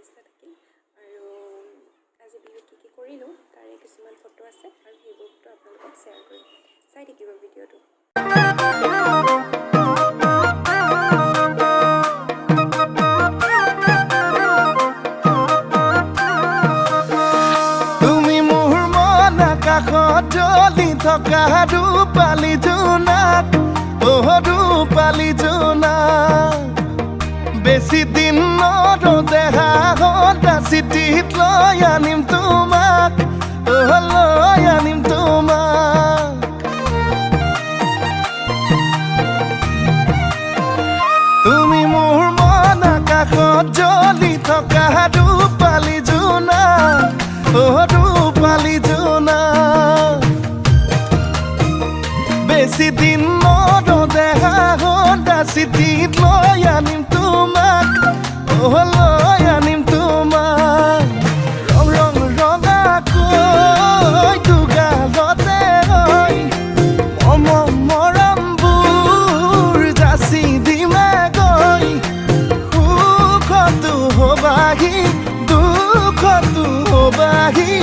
শুভেচ্ছা থাকিল আৰু আজি বিহুত কি কৰিলোঁ তাৰে কিছুমান ফটো আছে আৰু সেইবোৰতো আপোনালোকক শ্বেয়াৰ কৰিম চাই থাকিব ভিডিঅ'টো জ্বলি থকা ৰূপালী জোনাক ৰূপালী জোনাক বেছি দিন নৰদেহা সদা চিঠিত লৈ আনিম তোমাক লৈ আনিম তোমাক তুমি মোৰ মন আকাশত জ্বলি থকা ৰূপালী জোনাক ৰূপালী জোনাক বেছি দিন নৰদেহা সদা চিঠিত লৈ আনিম তোমাক লৈ আনিম তোমাক ৰং ৰং ৰঙাকৈ দুগালতে হৈ মৰমবোৰ যাচি দিমে গৈ সুখতো হ'বাহি দুখতো হ'বাহি